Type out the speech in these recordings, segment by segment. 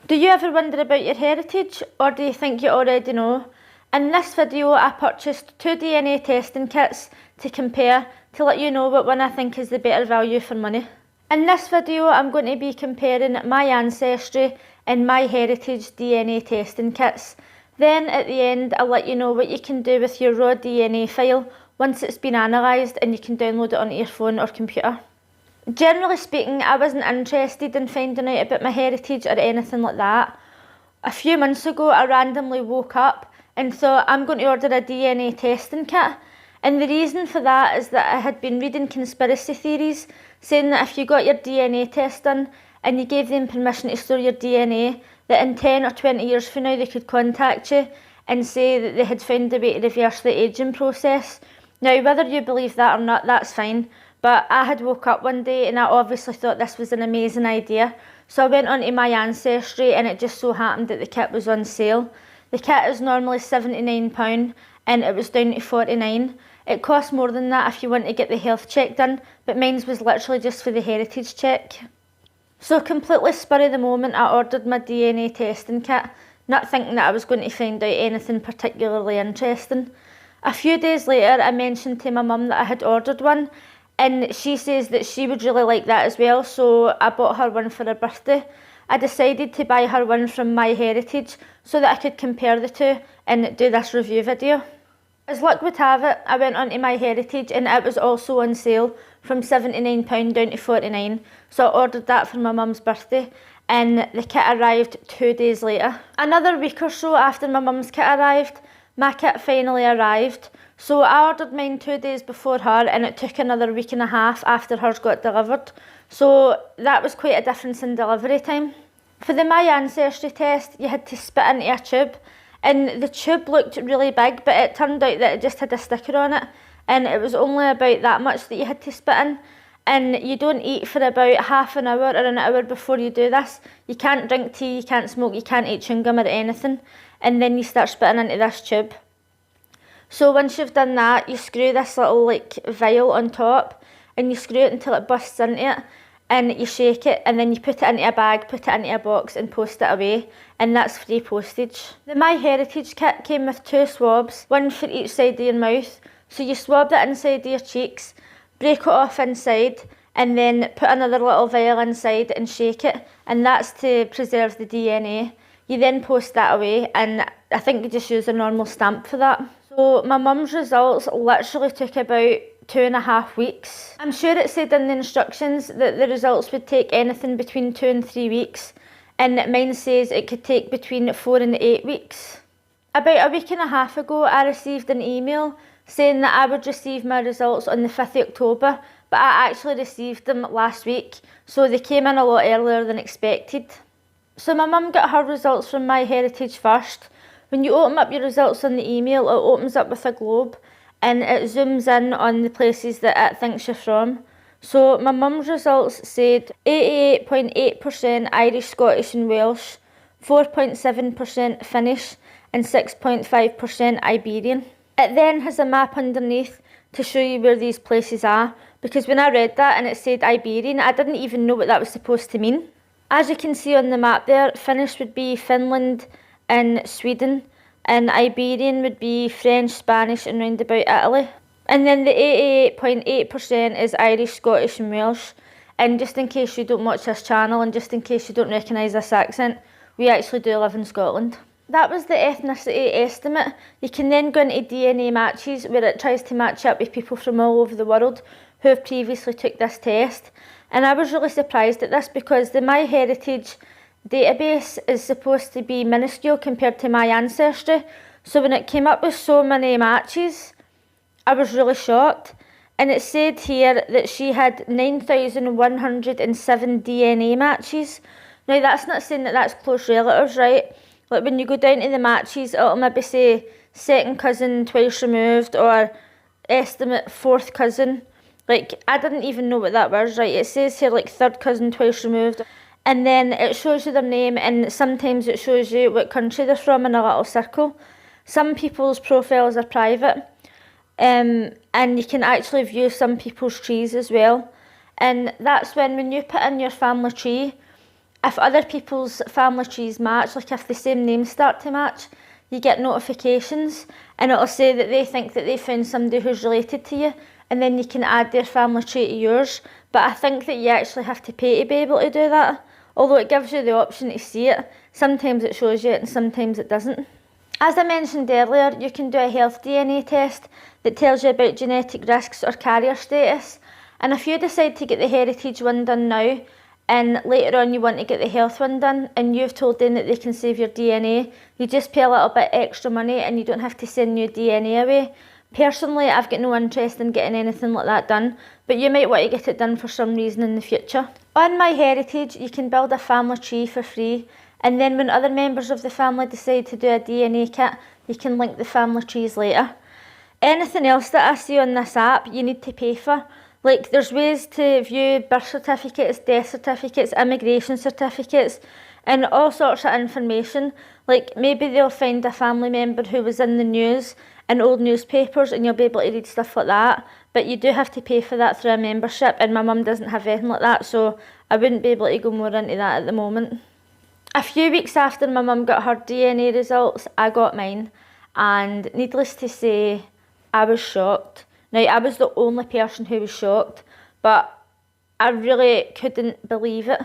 Do you ever wonder about your heritage, or do you think you already know? In this video, I purchased 2 DNA testing kits to compare to let you know what one I think is the better value for money. In this video, I'm going to be comparing my Ancestry and my Heritage DNA testing kits. Then at the end, I'll let you know what you can do with your raw DNA file once it's been analysed and you can download it onto your phone or computer. Generally speaking, I wasn't interested in finding out about my heritage or anything like that. A few months ago, I randomly woke up and thought I'm going to order a DNA testing kit. And the reason for that is that I had been reading conspiracy theories saying that if you got your DNA test done and you gave them permission to store your DNA, that in 10 or 20 years from now they could contact you and say that they had found a way to reverse the ageing process. Now, whether you believe that or not, that's fine. But I had woke up one day and I obviously thought this was an amazing idea. So I went onto my Ancestry and it just so happened that the kit was on sale. The kit is normally £79 and it was down to £49. It costs more than that if you want to get the health check done, but mine was literally just for the heritage check. So completely spur of the moment, I ordered my DNA testing kit, not thinking that I was going to find out anything particularly interesting. A few days later, I mentioned to my mum that I had ordered one, and she says that she would really like that as well, so I bought her one for her birthday. I decided to buy her one from my heritage so that I could compare the two and do this review video. As luck would have it, I went onto my heritage and it was also on sale from £79 down to £49, so I ordered that for my mum's birthday and the kit arrived 2 days later. Another week or so after my mum's kit arrived, my kit finally arrived. So I ordered mine 2 days before her and it took another week and a half after hers got delivered. So that was quite a difference in delivery time. For the My Ancestry test, you had to spit into a tube. And the tube looked really big, but it turned out that it just had a sticker on it. And it was only about that much that you had to spit in. And you don't eat for about half an hour or an hour before you do this. You can't drink tea, you can't smoke, you can't eat chewing gum or anything. And then you start spitting into this tube. So once you've done that, you screw this little vial on top and you screw it until it busts into it and you shake it and then you put it into a bag, put it into a box and post it away, and that's free postage. The My Heritage kit came with 2 swabs, one for each side of your mouth. So you swab the inside of your cheeks, break it off inside and then put another little vial inside and shake it, and that's to preserve the DNA. You then post that away and I think you just use a normal stamp for that. So my mum's results literally took about 2.5 weeks. I'm sure it said in the instructions that the results would take anything between 2 and 3 weeks, and mine says it could take between 4 and 8 weeks. About a week and a half ago, I received an email saying that I would receive my results on the 5th of October, but I actually received them last week, so they came in a lot earlier than expected. So my mum got her results from My Heritage first. When you open up your results on the email, it opens up with a globe and it zooms in on the places that it thinks you're from. So my mum's results said 88.8% Irish, Scottish and Welsh, 4.7% Finnish and 6.5% Iberian. It then has a map underneath to show you where these places are, because when I read that and it said Iberian, I didn't even know what that was supposed to mean. As you can see on the map there, Finnish would be Finland and Sweden, and Iberian would be French, Spanish and round about Italy. And then the 88.8% is Irish, Scottish and Welsh. And just in case you don't watch this channel and just in case you don't recognise this accent, we actually do live in Scotland. That was the ethnicity estimate. You can then go into DNA matches where it tries to match up with people from all over the world who have previously took this test. And I was really surprised at this because the My Heritage database is supposed to be minuscule compared to My Ancestry. So when it came up with so many matches, I was really shocked. And it said here that she had 9,107 DNA matches. Now that's not saying that that's close relatives, right? Like when you go down to the matches, it'll maybe say second cousin twice removed or estimate 4th cousin. Like, I didn't even know what that was, right? It says here like 3rd cousin twice removed. And then it shows you their name and sometimes it shows you what country they're from in a little circle. Some people's profiles are private. And you can actually view some people's trees as well. And that's when you put in your family tree, If other people's family trees match, like if the same names start to match, you get notifications and it'll say that they think that they found somebody who's related to you, and then you can add their family tree to yours. But I think that you actually have to pay to be able to do that. Although it gives you the option to see it, sometimes it shows you it and sometimes it doesn't. As I mentioned earlier, you can do a health DNA test that tells you about genetic risks or carrier status. And if you decide to get the heritage one done now, and later on you want to get the health one done, and you've told them that they can save your DNA, you just pay a little bit extra money and you don't have to send new DNA away. Personally, I've got no interest in getting anything like that done, but you might want to get it done for some reason in the future. On My Heritage, you can build a family tree for free, and then when other members of the family decide to do a DNA kit, you can link the family trees later. Anything else that I see on this app, you need to pay for. Like, there's ways to view birth certificates, death certificates, immigration certificates, and all sorts of information. Like, maybe they'll find a family member who was in the news in old newspapers, and you'll be able to read stuff like that. But you do have to pay for that through a membership, and my mum doesn't have anything like that, so I wouldn't be able to go more into that at the moment. A few weeks after my mum got her DNA results, I got mine, and needless to say, I was shocked. Now, I was the only person who was shocked, but I really couldn't believe it.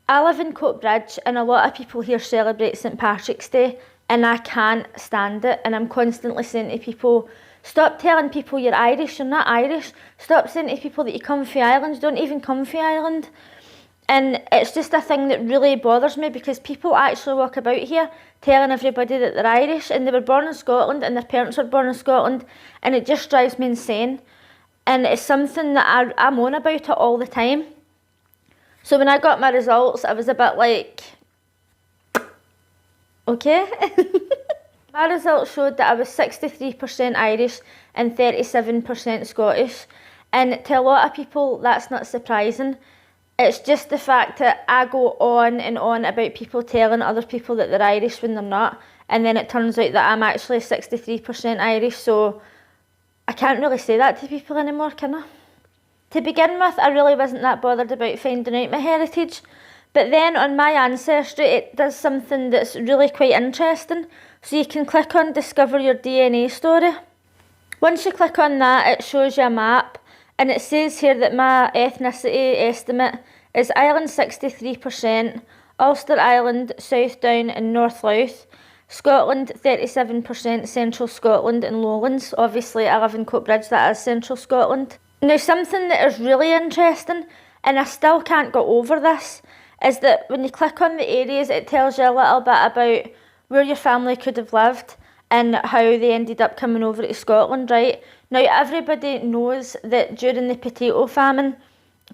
I live in Coatbridge, and a lot of people here celebrate St Patrick's Day, and I can't stand it, and I'm constantly saying to people, stop telling people you're Irish, you're not Irish. Stop saying to people that you come from Ireland, you don't even come from Ireland. And it's just a thing that really bothers me, because people actually walk about here telling everybody that they're Irish, and they were born in Scotland and their parents were born in Scotland, and it just drives me insane. And it's something that I moan about it all the time. So when I got my results, I was a bit like, okay. My results showed that I was 63% Irish and 37% Scottish. And to a lot of people, that's not surprising. It's just the fact that I go on and on about people telling other people that they're Irish when they're not. And then it turns out that I'm actually 63% Irish, so I can't really say that to people anymore, can I? To begin with, I really wasn't that bothered about finding out my heritage. But then on my Ancestry, it does something that's really quite interesting. So you can click on Discover Your DNA Story. Once you click on that, it shows you a map. And it says here that my ethnicity estimate is Ireland 63%, Ulster Island, South Down and North Louth, Scotland 37%, Central Scotland and Lowlands. Obviously I live in Coatbridge, that is Central Scotland. Now, something that is really interesting, and I still can't get over this, is that when you click on the areas, it tells you a little bit about where your family could have lived and how they ended up coming over to Scotland, right? Now, everybody knows that during the potato famine,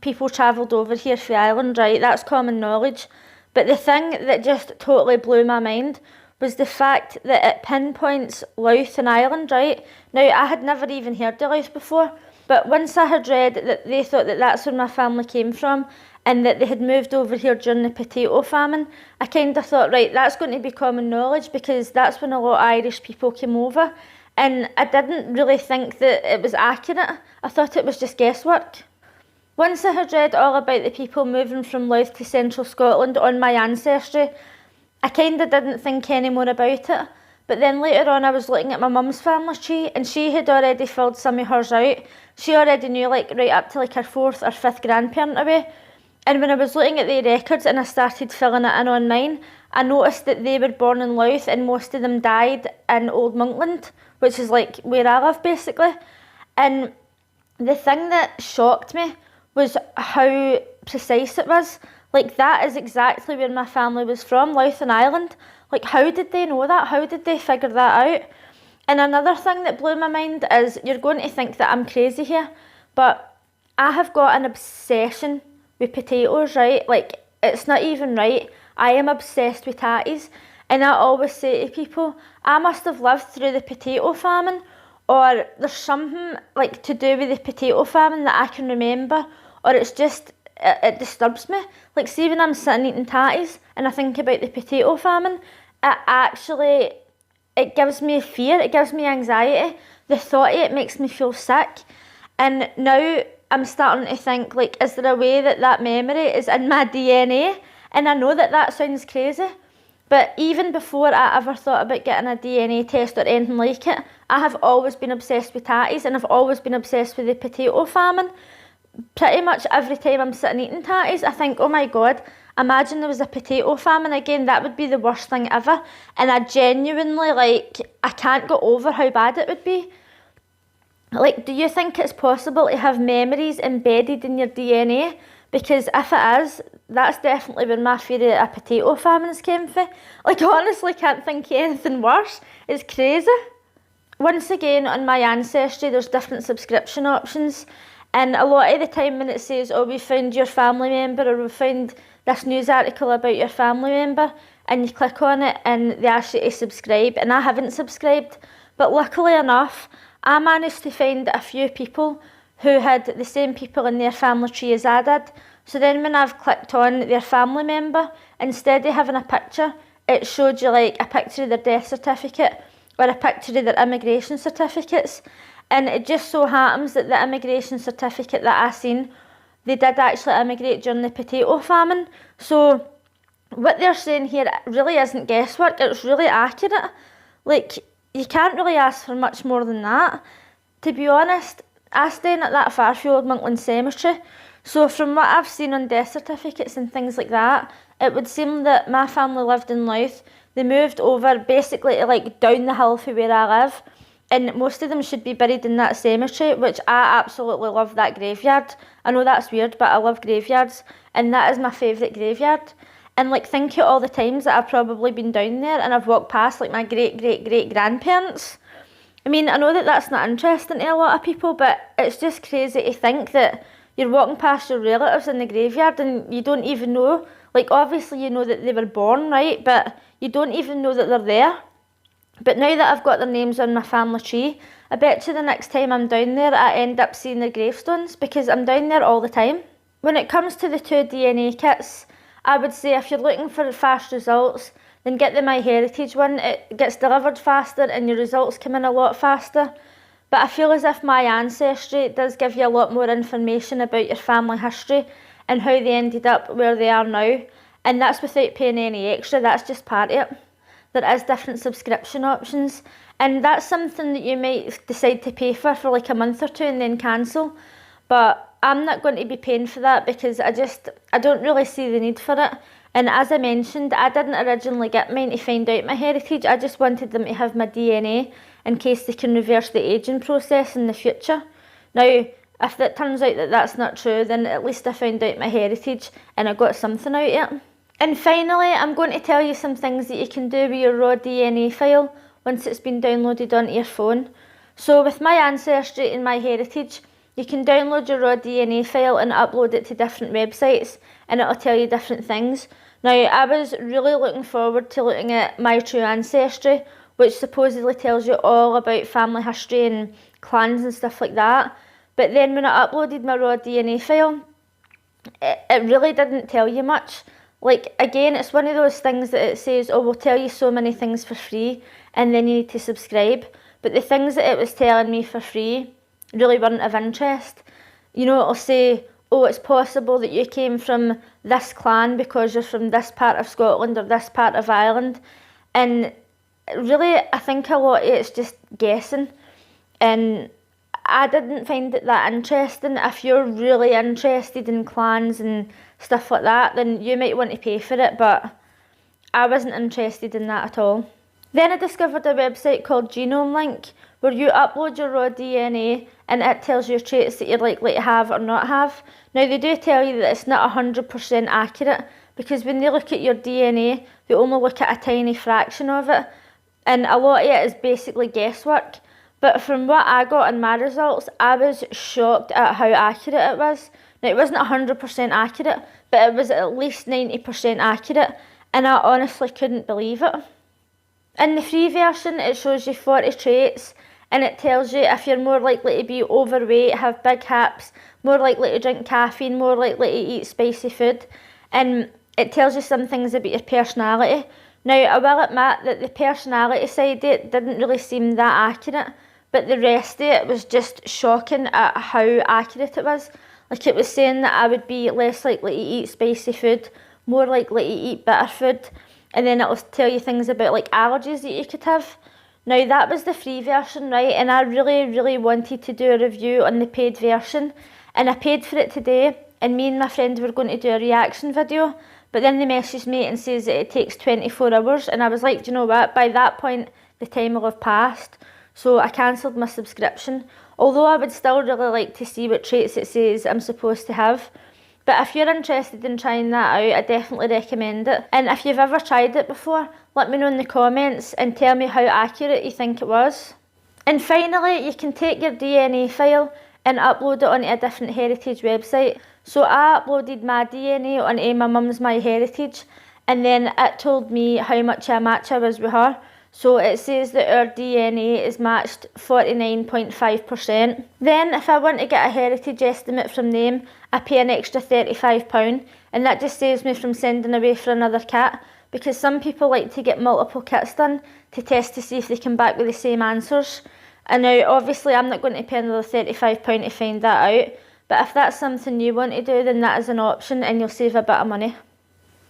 people travelled over here from Ireland, right? That's common knowledge. But the thing that just totally blew my mind was the fact that it pinpoints Louth in Ireland, right? Now, I had never even heard of Louth before, but once I had read that they thought that that's where my family came from and that they had moved over here during the potato famine, I kind of thought, right, that's going to be common knowledge, because that's when a lot of Irish people came over. And I didn't really think that it was accurate. I thought it was just guesswork. Once I had read all about the people moving from Louth to Central Scotland on my Ancestry, I kind of didn't think any more about it. But then later on, I was looking at my mum's family tree, and she had already filled some of hers out. She already knew, like, right up to like her 4th or 5th grandparent away. And when I was looking at the records and I started filling it in on mine, I noticed that they were born in Louth and most of them died in Old Monkland, which is like where I live basically. And the thing that shocked me was how precise it was. Like, that is exactly where my family was from, Louth in Ireland. Like, how did they know that? How did they figure that out? And another thing that blew my mind is, you're going to think that I'm crazy here, but I have got an obsession with potatoes, right? Like, it's not even right. I am obsessed with tatties, and I always say to people, I must have lived through the potato famine, or there's something like to do with the potato famine that I can remember, or it's just, it disturbs me. Like, see, when I'm sitting eating tatties and I think about the potato famine, it gives me fear, it gives me anxiety. The thought of it makes me feel sick. And now I'm starting to think, like, is there a way that that memory is in my DNA And I know that that sounds crazy, but even before I ever thought about getting a DNA test or anything like it, I have always been obsessed with tatties, and I've always been obsessed with the potato famine. Pretty much every time I'm sitting eating tatties, I think, oh my God, imagine there was a potato famine again. That would be the worst thing ever. And I genuinely, I can't get over how bad it would be. Like, do you think it's possible to have memories embedded in your DNA? Because if it is, that's definitely where my fear of potato famines came from. Like, I honestly can't think of anything worse. It's crazy. Once again, on my Ancestry, there's different subscription options. And a lot of the time when it says, oh, we found your family member, or we found this news article about your family member, and you click on it and they ask you to subscribe, and I haven't subscribed. But luckily enough, I managed to find a few people who had the same people in their family tree as I did. So then when I've clicked on their family member, instead of having a picture, it showed you like a picture of their death certificate or a picture of their immigration certificates. And it just so happens that the immigration certificate that I seen, they did actually immigrate during the potato famine. So what they're saying here really isn't guesswork, it's really accurate. Like, you can't really ask for much more than that. To be honest, I stay at that Fairfield Monkland Cemetery, so from what I've seen on death certificates and things like that, it would seem that my family lived in Louth. They moved over basically to like down the hill from where I live, and most of them should be buried in that cemetery, which I absolutely love that graveyard. I know that's weird, but I love graveyards, and that is my favourite graveyard. And like, think of all the times that I've probably been down there and I've walked past like my great-great-great-grandparents. I mean, I know that that's not interesting to a lot of people, but it's just crazy to think that you're walking past your relatives in the graveyard and you don't even know. Like, obviously you know that they were born, right? But you don't even know that they're there. But now that I've got their names on my family tree, I bet you the next time I'm down there, I end up seeing their gravestones, because I'm down there all the time. When it comes to the 2 DNA kits, I would say if you're looking for fast results, then get the MyHeritage one. It gets delivered faster and your results come in a lot faster. But I feel as if my Ancestry does give you a lot more information about your family history and how they ended up where they are now. And that's without paying any extra, that's just part of it. There is different subscription options, and that's something that you might decide to pay for like a month or two and then cancel. But I'm not going to be paying for that because I don't really see the need for it. And as I mentioned, I didn't originally get mine to find out my heritage. I just wanted them to have my DNA in case they can reverse the ageing process in the future. Now, if it turns out that that's not true, then at least I found out my heritage and I got something out of it. And finally, I'm going to tell you some things that you can do with your raw DNA file once it's been downloaded onto your phone. So with my Ancestry and my heritage, you can download your raw DNA file and upload it to different websites, and it'll tell you different things. Now, I was really looking forward to looking at My True Ancestry, which supposedly tells you all about family history and clans and stuff like that. But then when I uploaded my raw DNA file, it really didn't tell you much. Like, again, it's one of those things that it says, oh, we'll tell you so many things for free, and then you need to subscribe. But the things that it was telling me for free really weren't of interest. You know, it'll say, oh, it's possible that you came from this clan because you're from this part of Scotland or this part of Ireland. And really, I think a lot of it's just guessing. And I didn't find it that interesting. If you're really interested in clans and stuff like that, then you might want to pay for it, but I wasn't interested in that at all. Then I discovered a website called Genome Link, where you upload your raw DNA and it tells you traits that you're likely to have or not have. Now, they do tell you that it's not 100% accurate, because when they look at your DNA, they only look at a tiny fraction of it, and a lot of it is basically guesswork. But from what I got in my results, I was shocked at how accurate it was. Now, it wasn't 100% accurate, but it was at least 90% accurate, and I honestly couldn't believe it. In the free version, it shows you 40 traits, and it tells you if you're more likely to be overweight, have big hips, more likely to drink caffeine, more likely to eat spicy food, and it tells you some things about your personality. Now, I will admit that the personality side of it didn't really seem that accurate, but the rest of it was just shocking at how accurate it was. Like, it was saying that I would be less likely to eat spicy food, more likely to eat bitter food, and then it'll tell you things about like allergies that you could have. Now that was the free version, right? And I really wanted to do a review on the paid version, and I paid for it today, and me and my friend were going to do a reaction video, but then they messaged me and says that it takes 24 hours, and I was like, do you know what, by that point the time will have passed, so I cancelled my subscription, although I would still really like to see what traits it says I'm supposed to have. But if you're interested in trying that out, I definitely recommend it. And if you've ever tried it before, let me know in the comments and tell me how accurate you think it was. And finally, you can take your DNA file and upload it onto a different heritage website. So I uploaded my DNA onto my mum's MyHeritage, and then it told me how much a match I was with her. So it says that our DNA is matched 49.5%. Then if I want to get a heritage estimate from them, I pay an extra £35, and that just saves me from sending away for another cat, because some people like to get multiple kits done to test to see if they come back with the same answers. And now obviously I'm not going to pay another £35 to find that out, but if that's something you want to do, then that is an option and you'll save a bit of money.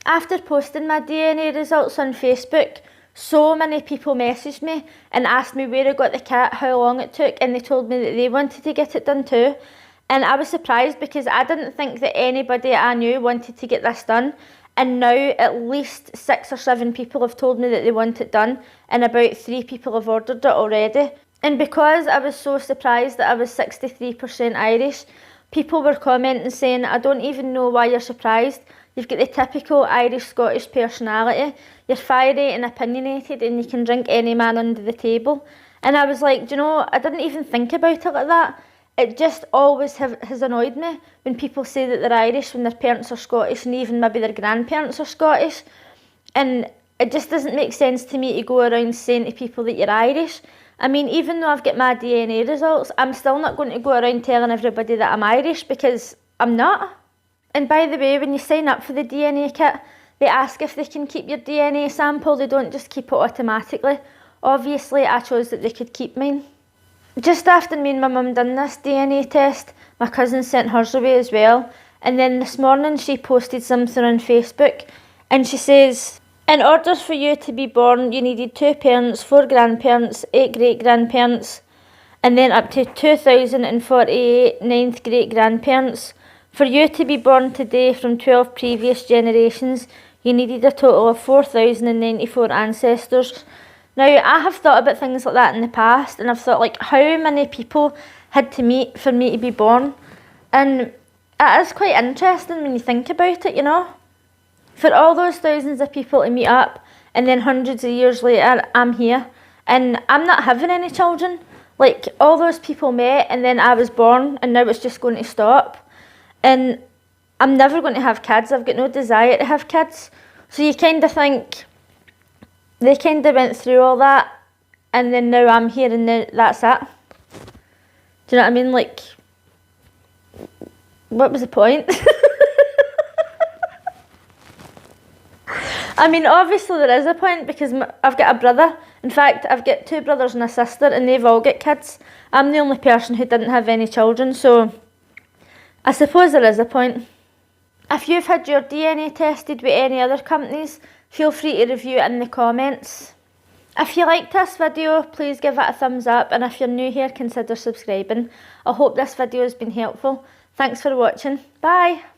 After posting my DNA results on Facebook, so many people messaged me and asked me where I got the cat, how long it took, and they told me that they wanted to get it done too. And I was surprised because I didn't think that anybody I knew wanted to get this done. And now at least 6 or 7 people have told me that they want it done, and about 3 people have ordered it already. And because I was so surprised that I was 63% Irish, people were commenting saying, I don't even know why you're surprised. You've got the typical Irish-Scottish personality. You're fiery and opinionated, and you can drink any man under the table. And I was like, do you know, I didn't even think about it like that. It just always has annoyed me when people say that they're Irish when their parents are Scottish, and even maybe their grandparents are Scottish. And it just doesn't make sense to me to go around saying to people that you're Irish. I mean, even though I've got my DNA results, I'm still not going to go around telling everybody that I'm Irish, because I'm not. And by the way, when you sign up for the DNA kit, they ask if they can keep your DNA sample. They don't just keep it automatically. Obviously, I chose that they could keep mine. Just after me and my mum done this DNA test, my cousin sent hers away as well. And then this morning she posted something on Facebook, and she says, in order for you to be born, you needed 2 parents, 4 grandparents, 8 great-grandparents, and then up to 2,048 9th great-grandparents. For you to be born today from 12 previous generations, you needed a total of 4,094 ancestors. Now, I have thought about things like that in the past, and I've thought, like, how many people had to meet for me to be born? And it is quite interesting when you think about it, you know? For all those thousands of people to meet up, and then hundreds of years later, I'm here, and I'm not having any children. Like, all those people met, and then I was born, and now it's just going to stop. And I'm never going to have kids. I've got no desire to have kids. So you kind of think, they kind of went through all that, and then now I'm here, and now that's it. Do you know what I mean? Like, what was the point? I mean, obviously there is a point, because I've got a brother. In fact, I've got 2 brothers and a sister, and they've all got kids. I'm the only person who didn't have any children, so I suppose there is a point. If you've had your DNA tested with any other companies, feel free to review it in the comments. If you liked this video, please give it a thumbs up, and if you're new here, consider subscribing. I hope this video has been helpful. Thanks for watching. Bye!